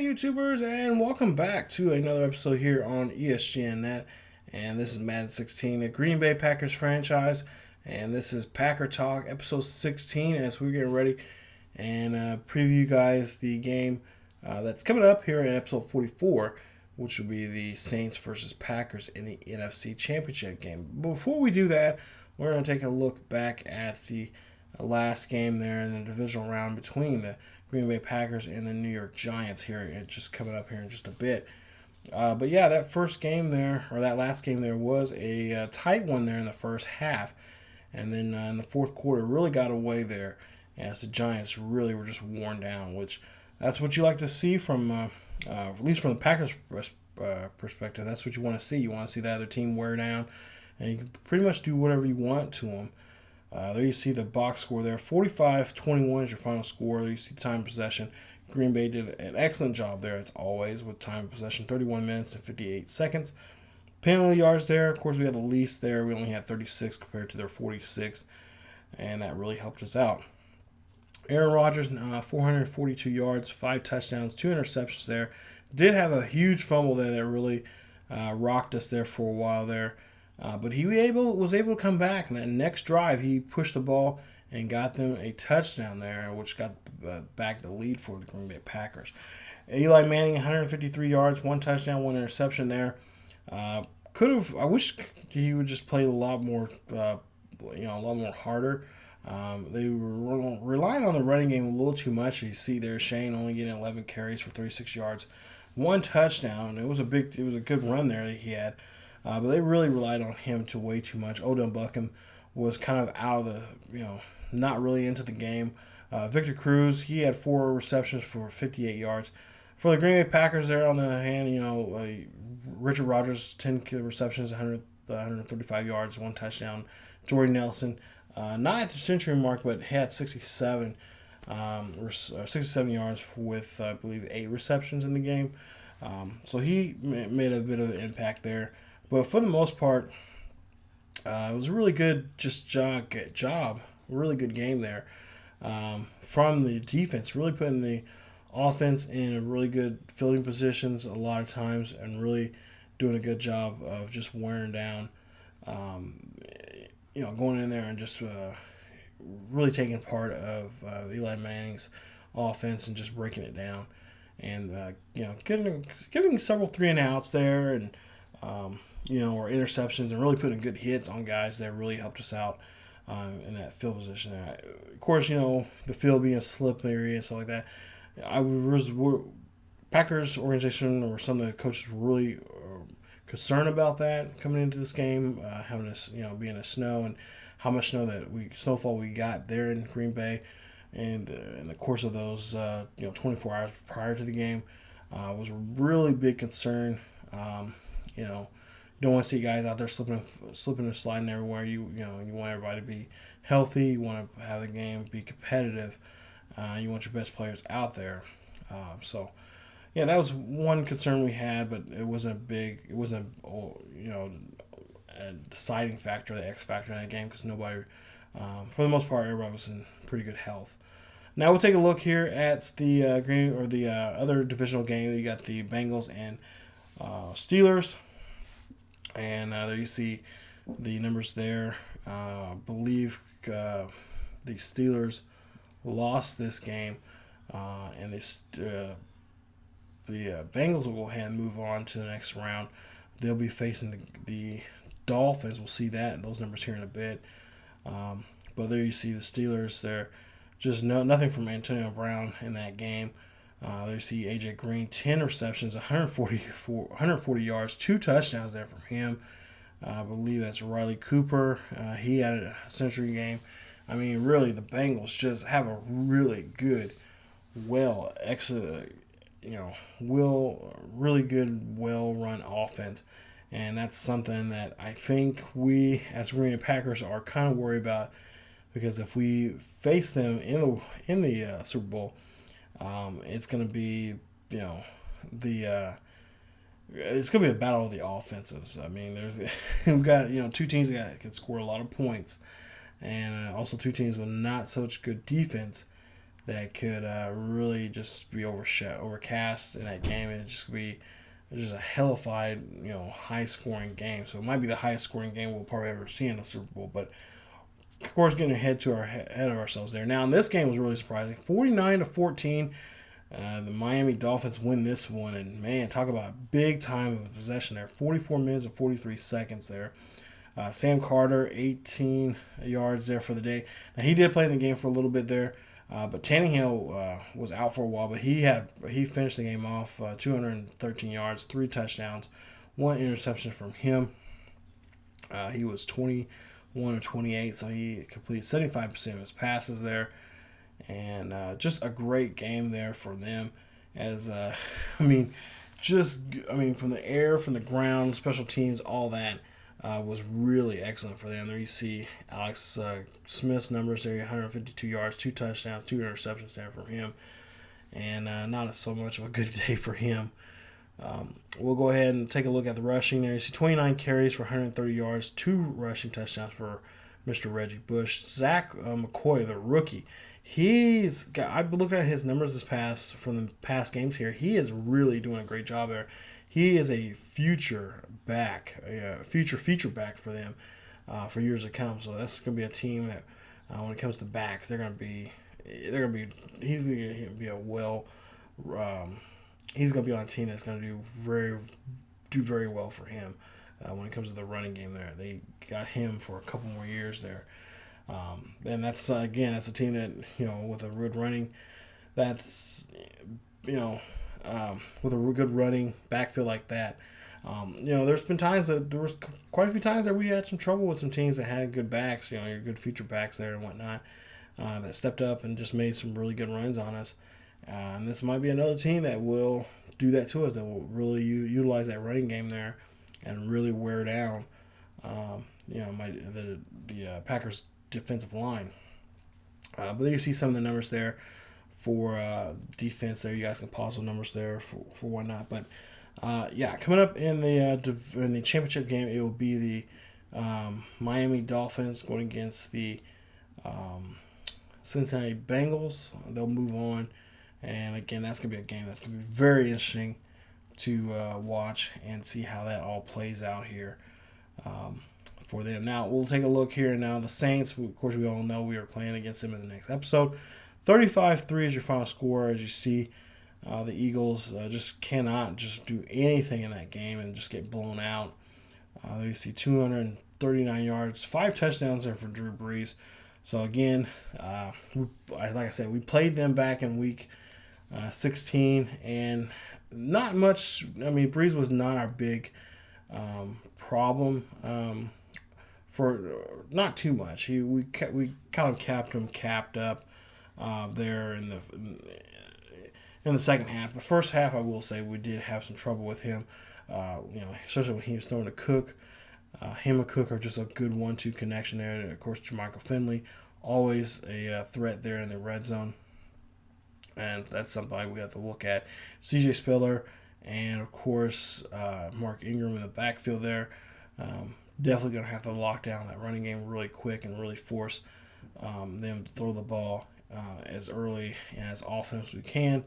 Hey YouTubers, and welcome back to another episode here on ESGNet. And this is Madden 16, the Green Bay Packers franchise. And this is Packer Talk, episode 16, as we're getting ready and preview you guys the game that's coming up here in episode 44, which will be the Saints versus Packers in the NFC Championship game. Before we do that, we're going to take a look back at the last game there in the divisional round between the Green Bay Packers and the New York Giants here. It's just coming up here in just a bit. But yeah, that first game there, or that last game there, was a tight one there in the first half. And then in the fourth quarter, really got away there as the Giants really were just worn down, which that's what you like to see from, at least from the Packers perspective. That's what you want to see. You want to see the other team wear down, and you can pretty much do whatever you want to them. There you see the box score there. 45-21 is your final score. There you see time of possession. Green Bay did an excellent job there, as always, with time of possession, 31 minutes and 58 seconds. Penalty yards there, of course, we had the least there. We only had 36 compared to their 46, and that really helped us out. Aaron Rodgers, 442 yards, 5 touchdowns, 2 interceptions there. Did have a huge fumble there that really rocked us there for a while there. But he was able to come back. And that next drive, he pushed the ball and got them a touchdown there, which got back the lead for the Green Bay Packers. Eli Manning, 153 yards, 1 touchdown, 1 interception there. I wish he would just play a lot more, a lot more harder. They were relying on the running game a little too much. You see there, Shane only getting 11 carries for 36 yards, 1 touchdown. It was a good run there that he had. But they really relied on him to way too much. Odell Beckham was kind of out of the, not really into the game. Victor Cruz, he had 4 receptions for 58 yards. For the Green Bay Packers there on the hand, Richard Rodgers, 10 receptions, 135 yards, 1 touchdown. Jordy Nelson, not at the century mark, but had 67 yards with, I believe, 8 receptions in the game. So he made a bit of an impact there. But for the most part, it was a really good job. Really good game there from the defense. Really putting the offense in really good fielding positions a lot of times and really doing a good job of just wearing down, going in there and just really taking part of Eli Manning's offense and just breaking it down. And, giving several 3-and-outs there and, or interceptions and really putting good hits on guys that really helped us out in that field position there. Of course, the field being slippery and stuff like that. Packers organization or some of the coaches were really concerned about that coming into this game, having this, being a snow and how much snowfall we got there in Green Bay, and in the course of those 24 hours prior to the game was a really big concern. You don't want to see guys out there slipping and sliding everywhere. You want everybody to be healthy. You want to have the game be competitive. You want your best players out there. That was one concern we had, but it wasn't big. It wasn't a deciding factor, the X factor in that game, because nobody, for the most part, everybody was in pretty good health. Now we'll take a look here at the other divisional game. You got the Bengals and Steelers. And there you see the numbers there. I believe the Steelers lost this game, and the Bengals will go ahead and move on to the next round. They'll be facing the Dolphins. We'll see those numbers here in a bit. But there you see the Steelers. They're just nothing from Antonio Brown in that game. There you see A.J. Green, 10 receptions, 140 yards, 2 touchdowns there from him. I believe that's Riley Cooper. He had a century game. I mean, really, the Bengals just have a really good, really good, well-run offense. And that's something that I think we, as Green Bay Packers, are kind of worried about, because if we face them in the Super Bowl, it's going to be, it's going to be a battle of the offensives. I mean, we've got, 2 teams that can score a lot of points, and also 2 teams with not such good defense. that could really just be overcast in that game, and it just be just a hellified, high scoring game. So it might be the highest scoring game we'll probably ever see in the Super Bowl. But of course, getting ahead of ourselves there. Now, this game was really surprising, 49-14. The Miami Dolphins win this one, and man, talk about big time of possession there. 44 minutes and 43 seconds there. Sam Carter, 18 yards there for the day. Now, he did play in the game for a little bit there, but Tannehill was out for a while, but he finished the game off 213 yards, 3 touchdowns, 1 interception from him. He was 21 or 28, so he completed 75% of his passes there. And just a great game there for them. As from the air, from the ground, special teams, all that was really excellent for them. There you see Alex Smith's numbers there: 152 yards, 2 touchdowns, 2 interceptions there from him, and not so much of a good day for him. We'll go ahead and take a look at the rushing there. You see 29 carries for 130 yards, 2 rushing touchdowns for Mr. Reggie Bush. Zach McCoy, the rookie. I've looked at his numbers from the past games here. He is really doing a great job there. He is a future back, feature back for them for years to come. So that's going to be a team that when it comes to backs, he's going to be on a team that's going to do very well for him when it comes to the running game there. They got him for a couple more years there. And that's a team that, with a good running, with a good running backfield like that. There was quite a few times that we had some trouble with some teams that had good backs, your good feature backs there and whatnot, that stepped up and just made some really good runs on us. And this might be another team that will do that to us, that will really utilize that running game there and really wear down, the Packers defensive line. But there you see some of the numbers there for defense there. You guys can pause the numbers there for whatnot. But coming up in the championship game, it will be the Miami Dolphins going against the Cincinnati Bengals. They'll move on, and again, that's gonna be a game that's gonna be very interesting to watch and see how that all plays out here. For them. Now, we'll take a look here. Now, the Saints, of course, we all know we are playing against them in the next episode. 35-3 is your final score. As you see, the Eagles just cannot just do anything in that game and just get blown out. There you see 239 yards, 5 touchdowns there for Drew Brees. So, again, like I said, we played them back in week 16, and not much. Brees was not our big problem. For not too much. We kind of capped him up there in the second half. The first half, I will say, we did have some trouble with him. Especially when he was throwing to Cook. Him and Cook are just a good 1-2 connection there. And of course, Jermichael Finley, always a threat there in the red zone, and that's something we have to look at. C.J. Spiller and of course Mark Ingram in the backfield there. Definitely going to have to lock down that running game really quick and really force them to throw the ball as early and as often as we can.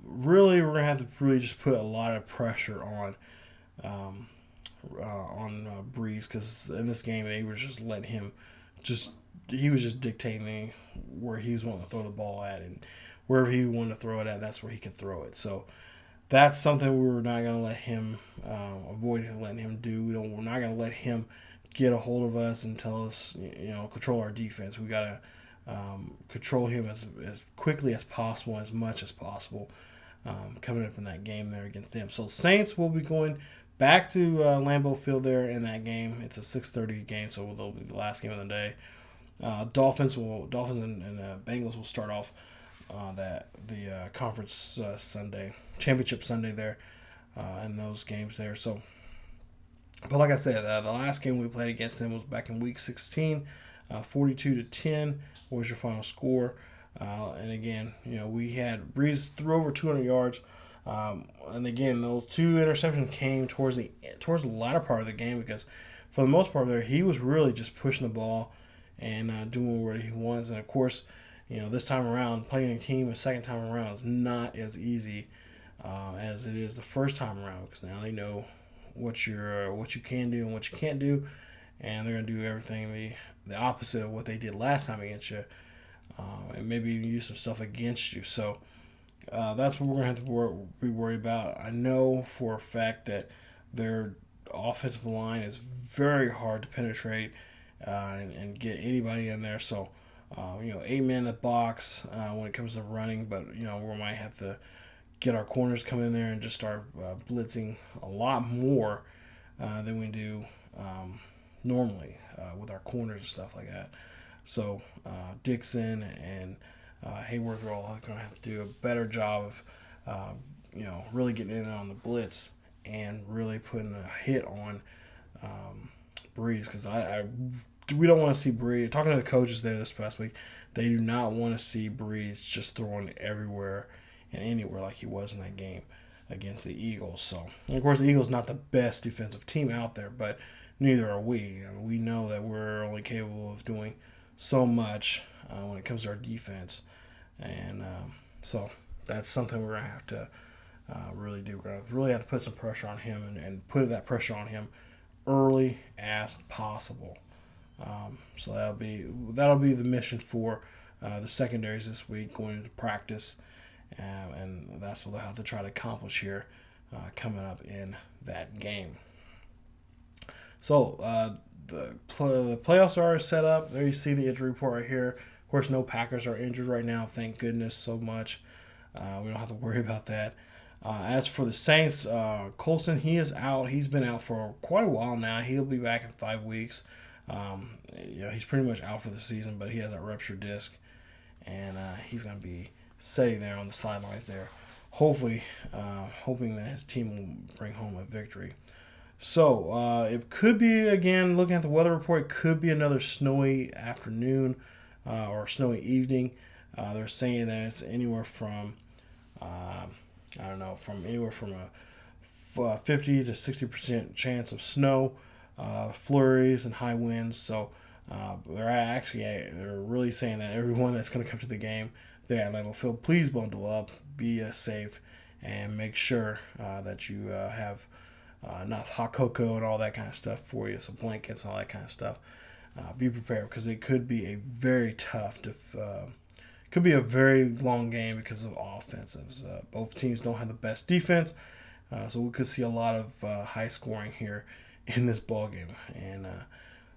Really, we're going to have to really just put a lot of pressure on Brees, because in this game they were just letting him he was just dictating where he was wanting to throw the ball at, and wherever he wanted to throw it at, that's where he could throw it. So that's something we're not going to let him avoid letting him do. We're not going to let him get a hold of us and tell us, control our defense. We got to control him as quickly as possible, as much as possible, coming up in that game there against them. So Saints will be going back to Lambeau Field there in that game. It's a 6:30 game, so it'll be the last game of the day. Dolphins and Bengals will start off the conference championship Sunday there, in those games there. So, but like I said, the last game we played against them was back in week 16, 42-10 was your final score. And again, we had Brees threw over 200 yards. And again, those 2 interceptions came towards the latter part of the game, because for the most part there, he was really just pushing the ball and doing what he wants. And of course, this time around, playing a team a second time around is not as easy as it is the first time around, because now they know what you can do and what you can't do, and they're gonna do everything the opposite of what they did last time against you, and maybe even use some stuff against you. So that's what we're gonna have to be worried about. I know for a fact that their offensive line is very hard to penetrate and get anybody in there. So 8 men in the box when it comes to running, but we might have to get our corners come in there and just start blitzing a lot more than we do normally with our corners and stuff like that. So Dixon and Hayward are all going to have to do a better job of really getting in there on the blitz and really putting a hit on Breeze, because we don't want to see Breeze. Talking to the coaches there this past week, they do not want to see Breeze just throwing everywhere and anywhere like he was in that game against the Eagles. So, and of course, the Eagles not the best defensive team out there, but neither are we. We know that we're only capable of doing so much when it comes to our defense, and so that's something we're gonna have to really do. We're gonna really have to put some pressure on him and put that pressure on him early as possible. So that'll be the mission for the secondaries this week, going into practice. And that's what they'll have to try to accomplish here coming up in that game. So the playoffs are set up. There you see the injury report right here. Of course, no Packers are injured right now. Thank goodness so much. We don't have to worry about that. As for the Saints, Colson, he is out. He's been out for quite a while now. He'll be back in 5 weeks. He's pretty much out for the season, but he has a ruptured disc, and he's going to be sitting there on the sidelines there, hopefully, hoping that his team will bring home a victory. So it could be, again, looking at the weather report, it could be another snowy afternoon or snowy evening. They're saying that it's anywhere from, from anywhere from a 50 to 60% chance of snow, flurries, and high winds. So they're really saying that everyone that's going to come to the game there at Lambeau Field, please bundle up, be safe, and make sure that you have enough hot cocoa and all that kind of stuff for you, some blankets and all that kind of stuff. Be prepared, because it could be a very tough, could be a very long game because of offensives. Both teams don't have the best defense, so we could see a lot of high scoring here in this ball game, and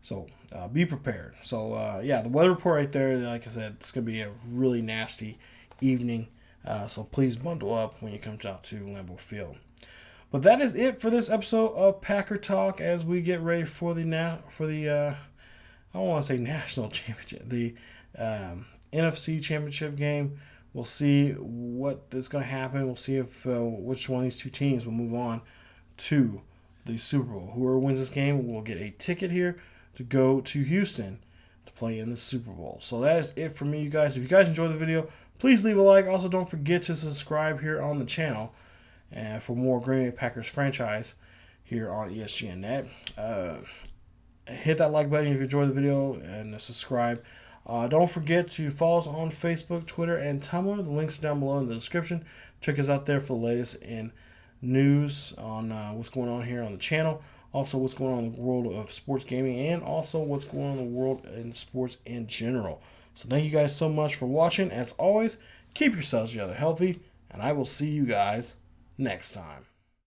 so be prepared. So the weather report right there, like I said, it's gonna be a really nasty evening. So please bundle up when you come out to Lambeau Field. But that is it for this episode of Packer Talk as we get ready for the I don't want to say national championship, the NFC championship game. We'll see what is going to happen. We'll see if which one of these two teams will move on to the Super Bowl. Whoever wins this game will get a ticket here to go to Houston to play in the Super Bowl. So that is it for me, you guys. If you guys enjoyed the video, please leave a like. Also, don't forget to subscribe here on the channel and for more Green Bay Packers franchise here on ESGNet. Hit that like button if you enjoyed the video and subscribe. Don't forget to follow us on Facebook, Twitter, and Tumblr. The links are down below in the description. Check us out there for the latest in news on what's going on here on the channel. Also, what's going on in the world of sports gaming, and also what's going on in the world in sports in general. So thank you guys so much for watching. As always, keep yourselves together healthy, and I will see you guys next time.